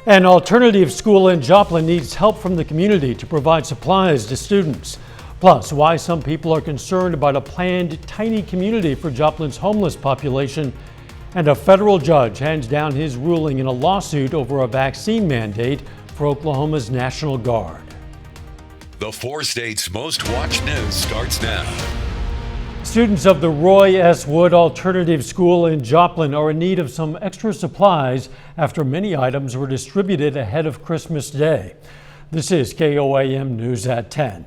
An alternative school in Joplin needs help from the community to provide supplies to students. Plus, why some people are concerned about a planned tiny community for Joplin's homeless population. And a federal judge hands down his ruling in a lawsuit over a vaccine mandate for Oklahoma's National Guard. The 4 states' most watched news starts now. Students of the Roy S. Wood Alternative School in Joplin are in need of some extra supplies after many items were distributed ahead of Christmas Day. This is KOAM News at 10.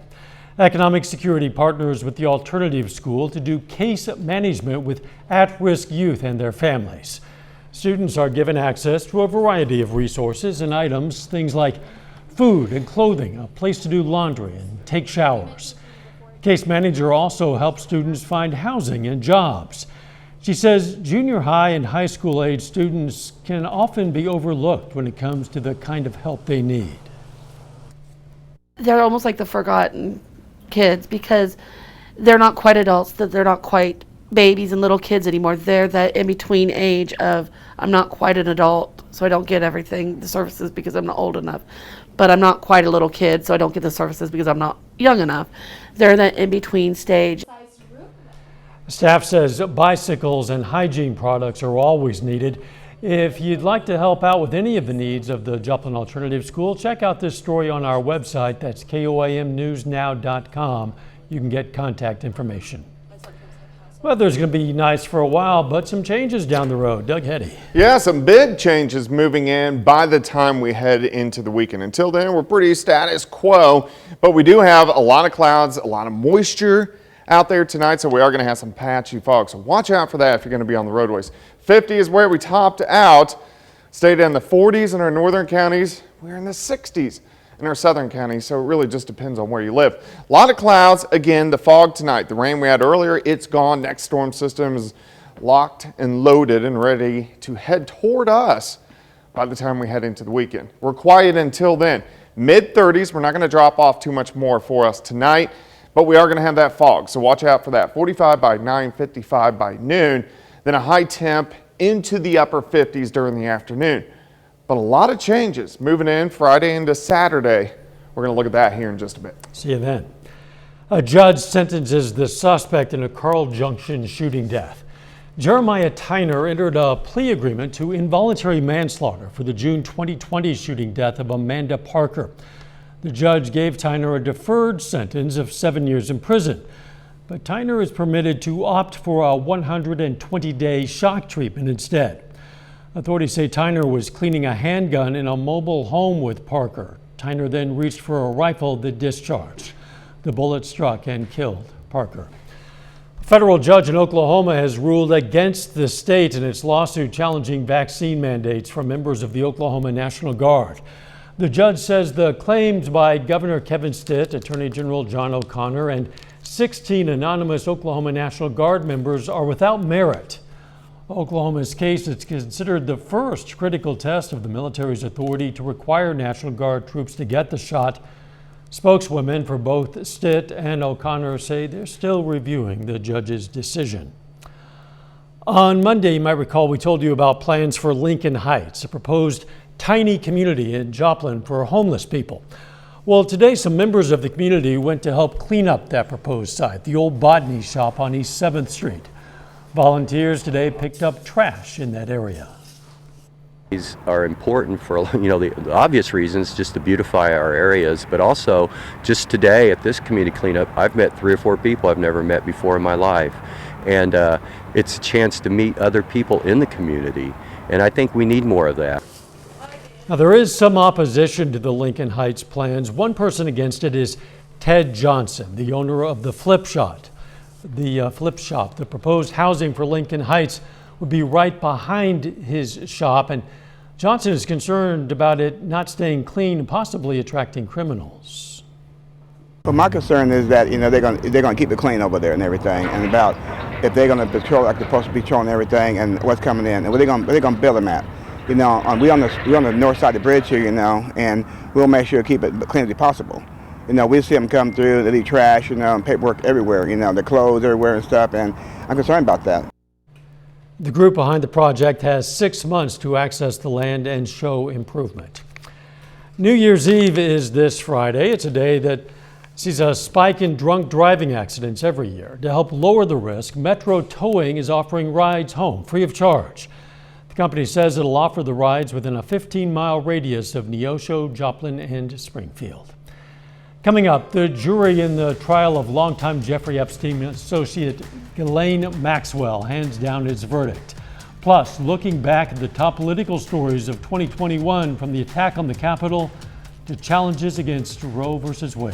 Economic Security partners with the Alternative School to do case management with at-risk youth and their families. Students are given access to a variety of resources and items, things like food and clothing, a place to do laundry and take showers. Case manager also helps students find housing and jobs. She says junior high and high school age students can often be overlooked when it comes to the kind of help they need. They're almost like the forgotten kids because they're not quite adults, that they're not quite babies and little kids anymore. They're that in between age of I'm not quite an adult, so I don't get everything, the services, because I'm not old enough. But I'm not quite a little kid, so I don't get the services because I'm not young enough. They're that in between stage. Staff says bicycles and hygiene products are always needed. If you'd like to help out with any of the needs of the Joplin Alternative School, check out this story on our website. That's KOAMnewsnow.com. You can get contact information. Weather's going to be nice for a while, but some changes down the road. Doug Heddy. Yeah, some big changes moving in by the time we head into the weekend. Until then, we're pretty status quo, but we do have a lot of clouds, a lot of moisture out there tonight, so we are going to have some patchy fog. So watch out for that if you're going to be on the roadways. 50 is where we topped out. Stayed in the 40s in our northern counties. We're in the 60s in our southern counties, so it really just depends on where you live. A lot of clouds. Again, the fog tonight. The rain we had earlier, it's gone. Next storm system is locked and loaded and ready to head toward us by the time we head into the weekend. We're quiet until then. Mid-30s. We're not going to drop off too much more for us tonight, but we are going to have that fog, so watch out for that. 45 by 9, 55 by noon, then a high temp into the upper 50s during the afternoon. But a lot of changes moving in Friday into Saturday. We're going to look at that here in just a bit. See you then. A judge sentences the suspect in a Carl Junction shooting death. Jeremiah Tyner entered a plea agreement to involuntary manslaughter for the June 2020 shooting death of Amanda Parker. The judge gave Tyner a deferred sentence of 7 years in prison, but Tyner is permitted to opt for a 120-day shock treatment instead. Authorities say Tyner was cleaning a handgun in a mobile home with Parker. Tyner then reached for a rifle that discharged. The bullet struck and killed Parker. A federal judge in Oklahoma has ruled against the state in its lawsuit challenging vaccine mandates for members of the Oklahoma National Guard. The judge says the claims by Governor Kevin Stitt, Attorney General John O'Connor, and 16 anonymous Oklahoma National Guard members are without merit. Oklahoma's case is considered the first critical test of the military's authority to require National Guard troops to get the shot. Spokeswomen for both Stitt and O'Connor say they're still reviewing the judge's decision. On Monday, you might recall we told you about plans for Lincoln Heights, a proposed tiny community in Joplin for homeless people. Well, today some members of the community went to help clean up that proposed site, the old botany shop on East 7th Street. Volunteers today picked up trash in that area. These are important for, the obvious reasons, just to beautify our areas, but also just today at this community cleanup, I've met 3 or 4 people I've never met before in my life. And it's a chance to meet other people in the community. And I think we need more of that. Now, there is some opposition to the Lincoln Heights plans. One person against it is Ted Johnson, the owner of the Flip Shop. The proposed housing for Lincoln Heights would be right behind his shop, and Johnson is concerned about it not staying clean and possibly attracting criminals. Well, my concern is that they're going to keep it clean over there and everything, and about if they're going to patrol like they're supposed to be patrolling everything and what's coming in, and where they're going to build them at. We on the north side of the bridge here, and we'll make sure to keep it clean as possible. We see them come through, they leave trash, and paperwork everywhere, their clothes everywhere and stuff, and I'm concerned about that. The group behind the project has 6 months to access the land and show improvement. New Year's Eve is this Friday. It's a day that sees a spike in drunk driving accidents every year. To help lower the risk, Metro Towing is offering rides home free of charge. The company says it'll offer the rides within a 15-mile radius of Neosho, Joplin, and Springfield. Coming up, the jury in the trial of longtime Jeffrey Epstein associate Ghislaine Maxwell hands down its verdict. Plus, looking back at the top political stories of 2021, from the attack on the Capitol to challenges against Roe v. Wade.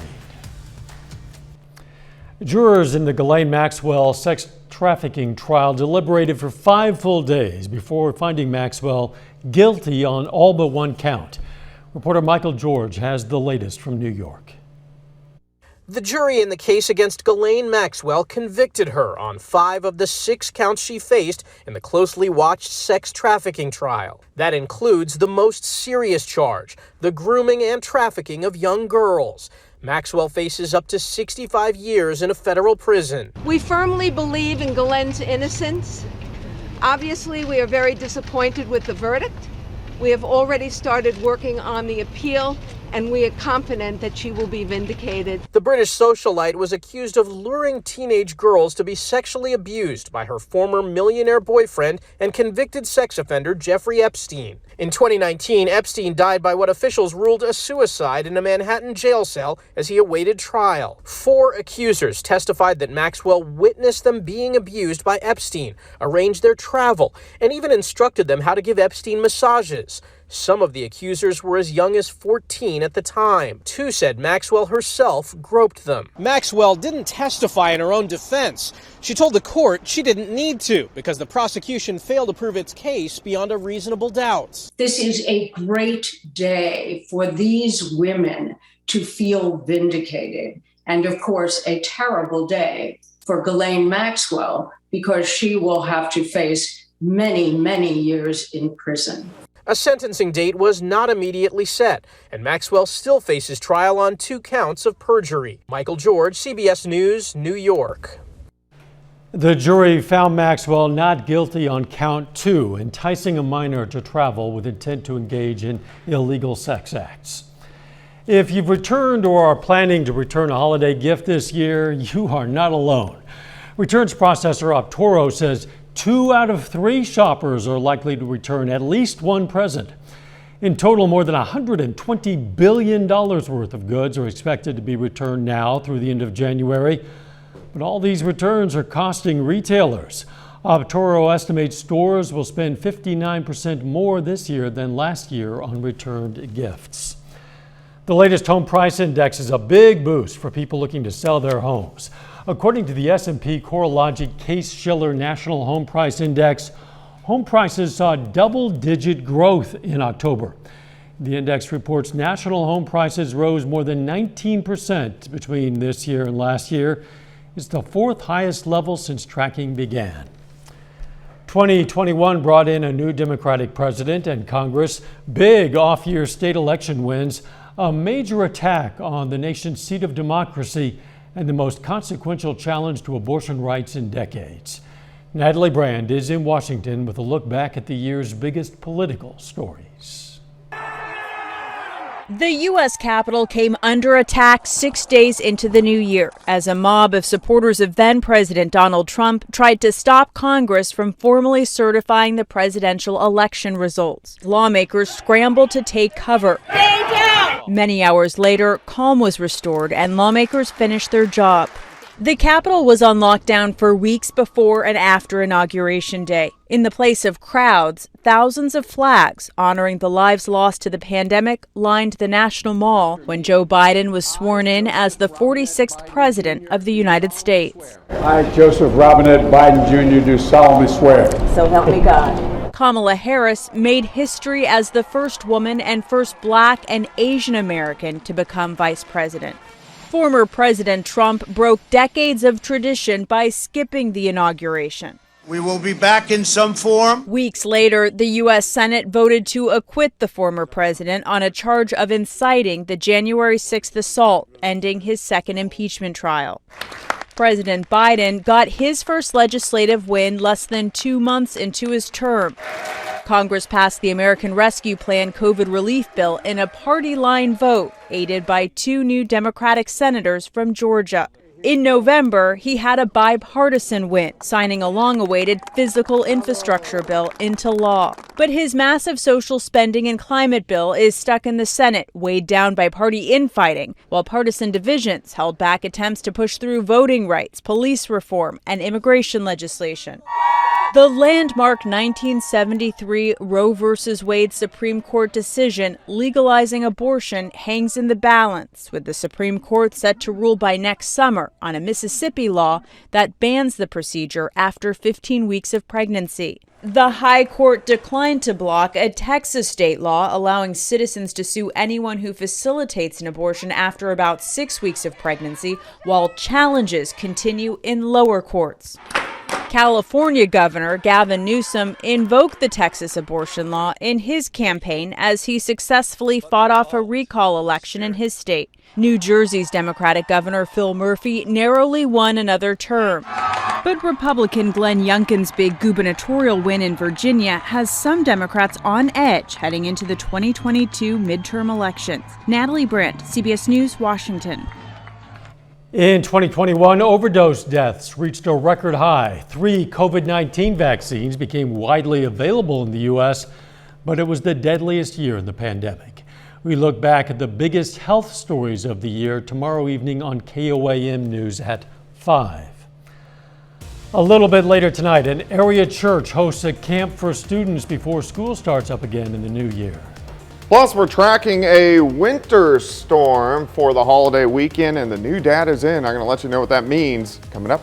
Jurors in the Ghislaine Maxwell sex trafficking trial deliberated for 5 full days before finding Maxwell guilty on all but one count. Reporter Michael George has the latest from New York. The jury in the case against Ghislaine Maxwell convicted her on 5 of the 6 counts she faced in the closely watched sex trafficking trial. That includes the most serious charge, the grooming and trafficking of young girls. Maxwell faces up to 65 years in a federal prison. We firmly believe in Ghislaine's innocence. Obviously, we are very disappointed with the verdict. We have already started working on the appeal, and we are confident that she will be vindicated. The British socialite was accused of luring teenage girls to be sexually abused by her former millionaire boyfriend and convicted sex offender Jeffrey Epstein. In 2019, Epstein died by what officials ruled a suicide in a Manhattan jail cell as he awaited trial. 4 accusers testified that Maxwell witnessed them being abused by Epstein, arranged their travel, and even instructed them how to give Epstein massages. Some of the accusers were as young as 14 at the time. 2 said Maxwell herself groped them. Maxwell didn't testify in her own defense. She told the court she didn't need to because the prosecution failed to prove its case beyond a reasonable doubt. This is a great day for these women to feel vindicated. And of course, a terrible day for Ghislaine Maxwell because she will have to face many, many years in prison. A sentencing date was not immediately set, and Maxwell still faces trial on 2 counts of perjury. Michael George, CBS News, New York. The jury found Maxwell not guilty on count 2, enticing a minor to travel with intent to engage in illegal sex acts. If you've returned or are planning to return a holiday gift this year, you are not alone. Returns processor Optoro says 2 out of 3 shoppers are likely to return at least one present. In total, more than $120 billion worth of goods are expected to be returned now through the end of January. But all these returns are costing retailers. Optoro estimates stores will spend 59% more this year than last year on returned gifts. The latest home price index is a big boost for people looking to sell their homes. According to the S&P CoreLogic Case-Shiller National Home Price Index, home prices saw double-digit growth in October. The index reports national home prices rose more than 19% between this year and last year. It's the 4th highest level since tracking began. 2021 brought in a new Democratic president and Congress, big off-year state election wins, a major attack on the nation's seat of democracy, and the most consequential challenge to abortion rights in decades. Natalie Brand is in Washington with a look back at the year's biggest political stories. The U.S. Capitol came under attack 6 days into the new year as a mob of supporters of then-President Donald Trump tried to stop Congress from formally certifying the presidential election results. Lawmakers scrambled to take cover. Many hours later, calm was restored and lawmakers finished their job. The Capitol was on lockdown for weeks before and after Inauguration Day. In the place of crowds, thousands of flags honoring the lives lost to the pandemic lined the National Mall when Joe Biden was sworn in as the 46th President of the United States. I, Joseph Robinette Biden Jr., do solemnly swear. So help me God. Kamala Harris made history as the first woman and first Black and Asian American to become vice president. Former President Trump broke decades of tradition by skipping the inauguration. We will be back in some form. Weeks later, the U.S. Senate voted to acquit the former president on a charge of inciting the January 6th assault, ending his second impeachment trial. President Biden got his first legislative win less than 2 months into his term. Congress passed the American Rescue Plan COVID relief bill in a party line vote, aided by 2 new Democratic senators from Georgia. In November, he had a bipartisan win, signing a long-awaited physical infrastructure bill into law. But his massive social spending and climate bill is stuck in the Senate, weighed down by party infighting, while partisan divisions held back attempts to push through voting rights, police reform, and immigration legislation. The landmark 1973 Roe v. Wade Supreme Court decision legalizing abortion hangs in the balance, with the Supreme Court set to rule by next summer on a Mississippi law that bans the procedure after 15 weeks of pregnancy. The High Court declined to block a Texas state law allowing citizens to sue anyone who facilitates an abortion after about 6 weeks of pregnancy, while challenges continue in lower courts. California Governor Gavin Newsom invoked the Texas abortion law in his campaign as he successfully fought off a recall election in his state. New Jersey's Democratic Governor Phil Murphy narrowly won another term. But Republican Glenn Youngkin's big gubernatorial win in Virginia has some Democrats on edge heading into the 2022 midterm elections. Natalie Brandt, CBS News, Washington. In 2021, overdose deaths reached a record high. 3 COVID-19 vaccines became widely available in the U.S., but it was the deadliest year in the pandemic. We look back at the biggest health stories of the year tomorrow evening on KOAM News at 5. A little bit later tonight, an area church hosts a camp for students before school starts up again in the new year. Plus, we're tracking a winter storm for the holiday weekend, and the new data's in. I'm going to let you know what that means coming up.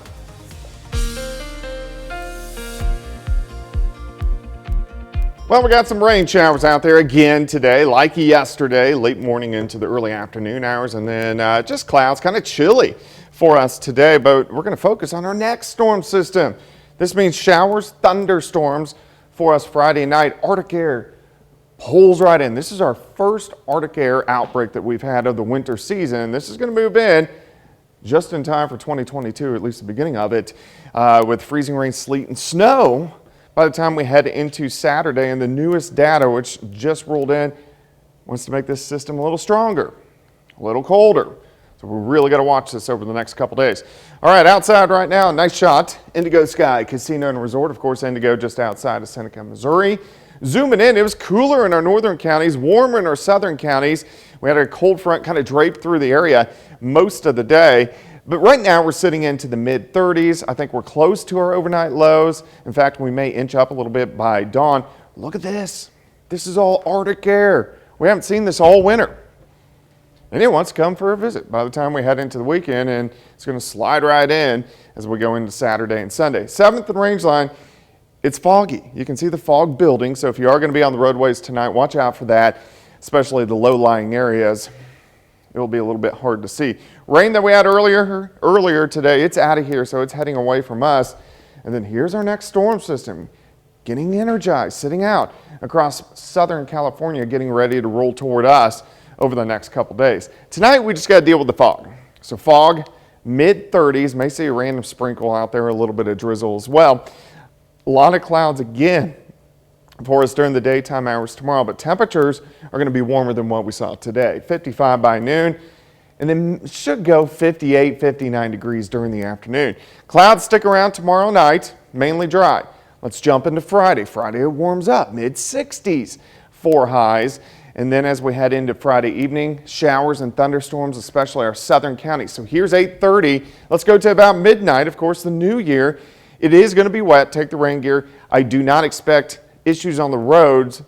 Well, we got some rain showers out there again today, like yesterday, late morning into the early afternoon hours, and then just clouds, kind of chilly for us today, but we're going to focus on our next storm system. This means showers, thunderstorms for us Friday night. Arctic air pulls right in. This is our first Arctic air outbreak that we've had of the winter season. This is going to move in just in time for 2022, at least the beginning of it, with freezing rain, sleet, and snow by the time we head into Saturday. And the newest data, which just rolled in, wants to make this system a little stronger, a little colder. So we're really going to watch this over the next couple days. All right, outside right now, nice shot. Indigo Sky Casino and Resort, of course, Indigo just outside of Seneca, Missouri. Zooming in, it was cooler in our northern counties, warmer in our southern counties. We had a cold front kind of draped through the area most of the day. But right now we're sitting into the mid 30s. I think we're close to our overnight lows. In fact, we may inch up a little bit by dawn. Look at this. This is all Arctic air. We haven't seen this all winter. And it wants to come for a visit by the time we head into the weekend, and it's going to slide right in as we go into Saturday and Sunday. 7th and Rangeline. It's foggy. You can see the fog building, so if you are going to be on the roadways tonight, watch out for that, especially the low-lying areas. It will be a little bit hard to see. Rain that we had earlier today, it's out of here, so it's heading away from us. And then here's our next storm system, getting energized, sitting out across Southern California, getting ready to roll toward us over the next couple days. Tonight, we just got to deal with the fog. So fog, mid-30s, may see a random sprinkle out there, a little bit of drizzle as well. A lot of clouds again for us during the daytime hours tomorrow, but temperatures are going to be warmer than what we saw today. 55 by noon, and then should go 58, 59 degrees during the afternoon. Clouds stick around tomorrow night, mainly dry. Let's jump into Friday. Friday it warms up, mid-60s for highs. And then as we head into Friday evening, showers and thunderstorms, especially our southern counties. So here's 8:30. Let's go to about midnight, of course, the new year. It is going to be wet. Take the rain gear. I do not expect issues on the roads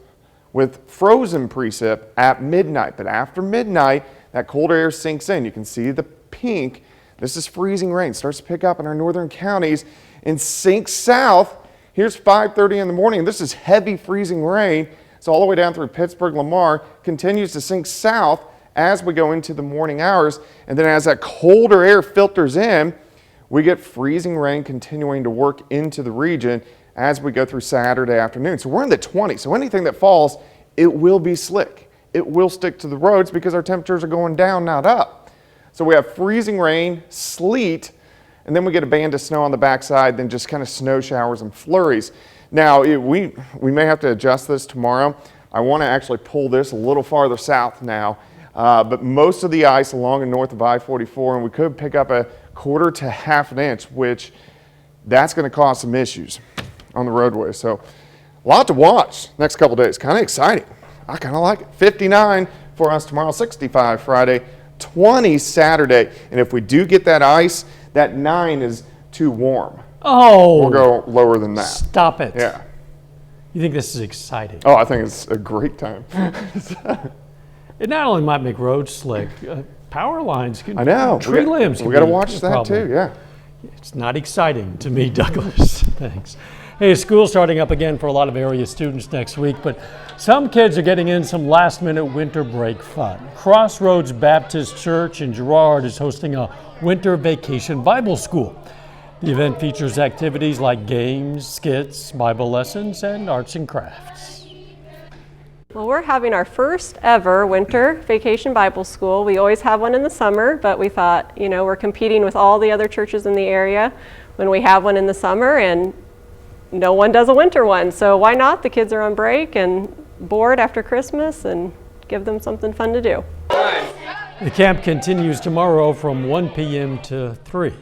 with frozen precip at midnight. But after midnight, that colder air sinks in. You can see the pink. This is freezing rain. Starts to pick up in our northern counties and sinks south. Here's 5:30 in the morning. This is heavy freezing rain. It's all the way down through Pittsburgh, Lamar. Continues to sink south as we go into the morning hours. And then as that colder air filters in, we get freezing rain continuing to work into the region as we go through Saturday afternoon. So we're in the 20s. So anything that falls, it will be slick. It will stick to the roads because our temperatures are going down, not up. So we have freezing rain, sleet, and then we get a band of snow on the backside, then just kind of snow showers and flurries. Now, we may have to adjust this tomorrow. I want to actually pull this a little farther south now, but most of the ice along and north of I-44, and we could pick up a quarter to half an inch, which that's going to cause some issues on the roadway. So a lot to watch next couple days. Kind of exciting. I kind of like it. 59 for us tomorrow, 65 Friday, 20 Saturday. And if we do get that ice, that 9 is too warm. Oh. We'll go lower than that. Stop it. Yeah. You think this is exciting? Oh, I think it's a great time. It not only might make roads slick, power lines can. I know. Tree limbs. We got to watch that too. Yeah. It's not exciting to me, Douglas. Thanks. Hey, school's starting up again for a lot of area students next week, but some kids are getting in some last-minute winter break fun. Crossroads Baptist Church in Girard is hosting a winter vacation Bible school. The event features activities like games, skits, Bible lessons, and arts and crafts. Well, we're having our first ever winter vacation Bible school. We always have one in the summer, but we thought, we're competing with all the other churches in the area when we have one in the summer, and no one does a winter one. So why not? The kids are on break and bored after Christmas, and give them something fun to do. The camp continues tomorrow from 1 p.m. to 3.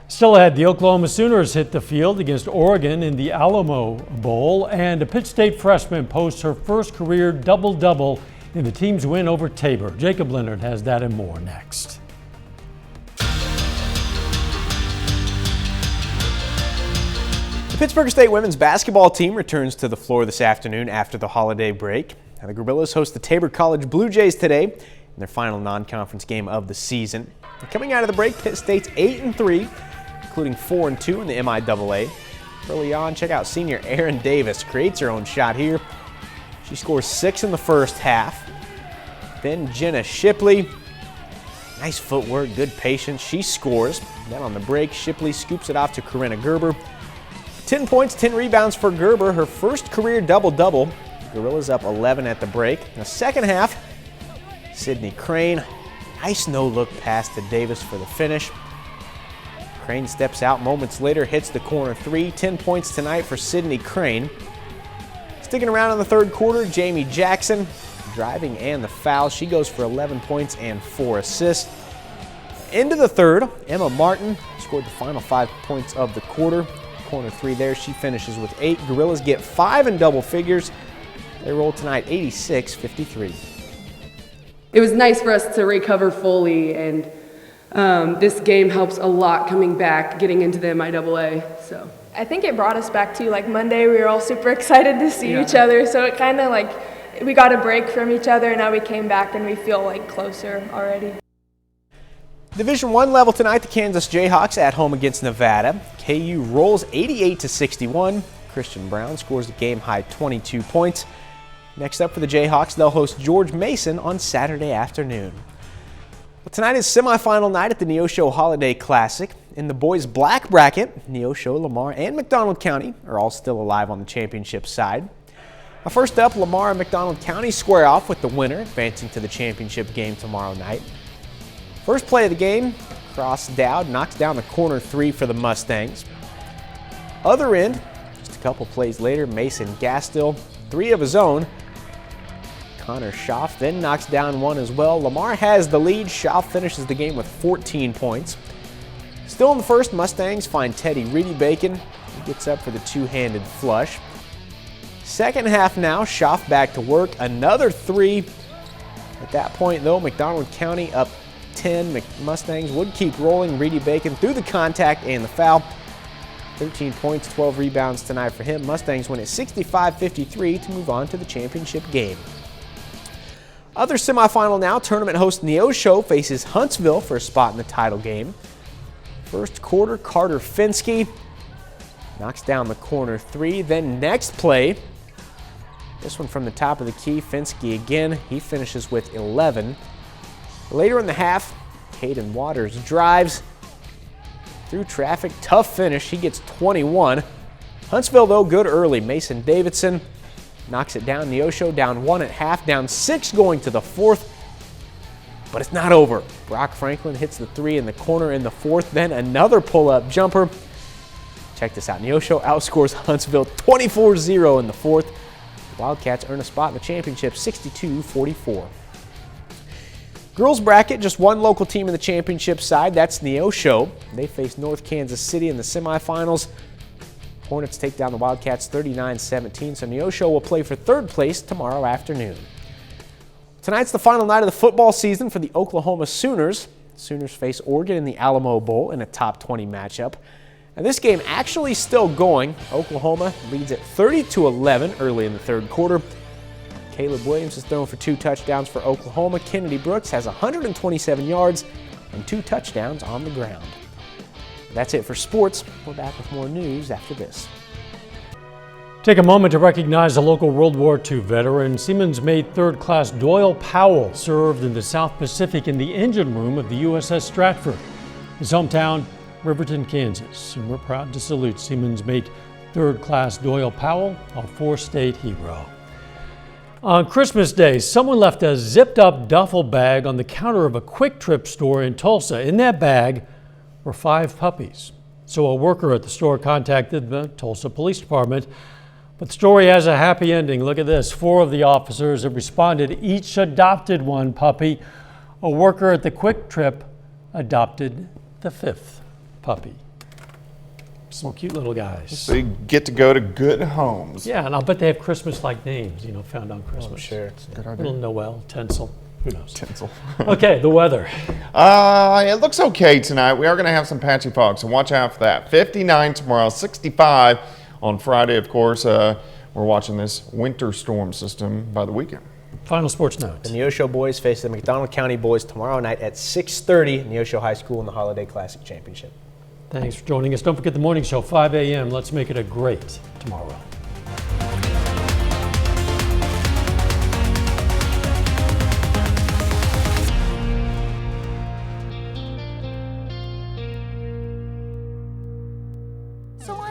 Still ahead, the Oklahoma Sooners hit the field against Oregon in the Alamo Bowl, and a Pitt State freshman posts her first career double-double in the team's win over Tabor. Jacob Leonard has that and more next. The Pittsburgh State women's basketball team returns to the floor this afternoon after the holiday break. Now, the Gorillas host the Tabor College Blue Jays today in their final non-conference game of the season. And coming out of the break, Pitt State's 8-3. Including 4-2 in the MIAA. Early on, check out senior Erin Davis. Creates her own shot here. She scores 6 in the first half. Then Jenna Shipley. Nice footwork, good patience. She scores. Then on the break, Shipley scoops it off to Corinna Gerber. 10 points, 10 rebounds for Gerber. Her first career double-double. Gorillas up 11 at the break. In the second half, Sydney Crane. Nice no-look pass to Davis for the finish. Crane steps out moments later, hits the corner 3. 10 points tonight for Sydney Crane. Sticking around in the third quarter, Jamie Jackson driving and the foul. She goes for 11 points and 4 assists. Into the third, Emma Martin scored the final 5 points of the quarter. Corner 3 there, she finishes with 8. Gorillas get 5 in double figures. They roll tonight 86-53. It was nice for us to recover fully, and this game helps a lot coming back, getting into the MIAA. So I think it brought us back to Monday. We were all super excited to see each other. So it kind of we got a break from each other, and now we came back and we feel closer already. Division I level tonight, the Kansas Jayhawks at home against Nevada. KU rolls 88-61. Christian Brown scores the game-high 22 points. Next up for the Jayhawks, they'll host George Mason on Saturday afternoon. Well, tonight is semifinal night at the Neosho Holiday Classic. In the boys' black bracket, Neosho, Lamar, and McDonald County are all still alive on the championship side. Now, first up, Lamar and McDonald County square off with the winner advancing to the championship game tomorrow night. First play of the game, Cross Dowd knocks down the corner 3 for the Mustangs. Other end, just a couple plays later, Mason Gastill, 3 of his own. Connor Schaff then knocks down 1 as well. Lamar has the lead. Schaff finishes the game with 14 points. Still in the first, Mustangs find Teddy Reedy Bacon. He gets up for the two-handed flush. Second half now, Schaff back to work. Another 3. At that point, though, McDonald County up 10. Mustangs would keep rolling. Reedy Bacon through the contact and the foul. 13 points, 12 rebounds tonight for him. Mustangs win at 65-53 to move on to the championship game. Other semifinal now, tournament host Neosho faces Huntsville for a spot in the title game. First quarter, Carter Finsky knocks down the corner 3. Then next play, this one from the top of the key, Finsky again. He finishes with 11. Later in the half, Caden Waters drives through traffic. Tough finish. He gets 21. Huntsville, though, good early. Mason Davidson knocks it down. Neosho down 1 at half, down 6 going to the fourth. But it's not over. Brock Franklin hits the 3 in the corner in the fourth. Then another pull-up jumper. Check this out. Neosho outscores Huntsville 24-0 in the fourth. The Wildcats earn a spot in the championship 62-44. Girls bracket, just one local team in the championship side. That's Neosho. They face North Kansas City in the semifinals. Hornets take down the Wildcats 39-17, so Neosho will play for third place tomorrow afternoon. Tonight's the final night of the football season for the Oklahoma Sooners. Sooners face Oregon in the Alamo Bowl in a top 20 matchup. And this game actually still going. Oklahoma leads at 30-11 early in the third quarter. Caleb Williams has thrown for 2 touchdowns for Oklahoma. Kennedy Brooks has 127 yards and 2 touchdowns on the ground. That's it for sports. We're back with more news after this. Take a moment to recognize a local World War II veteran. Seaman's Mate 3rd Class Doyle Powell served in the South Pacific in the engine room of the USS Stratford. His hometown, Riverton, Kansas. And we're proud to salute Seaman's Mate 3rd Class Doyle Powell, a 4-state hero. On Christmas Day, someone left a zipped-up duffel bag on the counter of a Quick Trip store in Tulsa. In that bag were 5 puppies. So a worker at the store contacted the Tulsa Police Department. But the story has a happy ending. Look at this. 4 of the officers have responded. Each adopted 1 puppy. A worker at the Quick Trip adopted the 5th puppy. Some cute little guys. So you get to go to good homes. Yeah, and I'll bet they have Christmas-like names, found on Christmas. Oh, sure. It's a good idea. Little Noel, Tinsel. Who knows? Tinsel. Okay, the weather. It looks okay tonight. We are going to have some patchy fog, so watch out for that. 59 tomorrow, 65 on Friday. Of course, we're watching this winter storm system by the weekend. Final sports note. The Neosho boys face the McDonald County boys tomorrow night at 6:30 at Neosho High School in the Holiday Classic Championship. Thanks for joining us. Don't forget the morning show, 5 a.m. Let's make it a great tomorrow.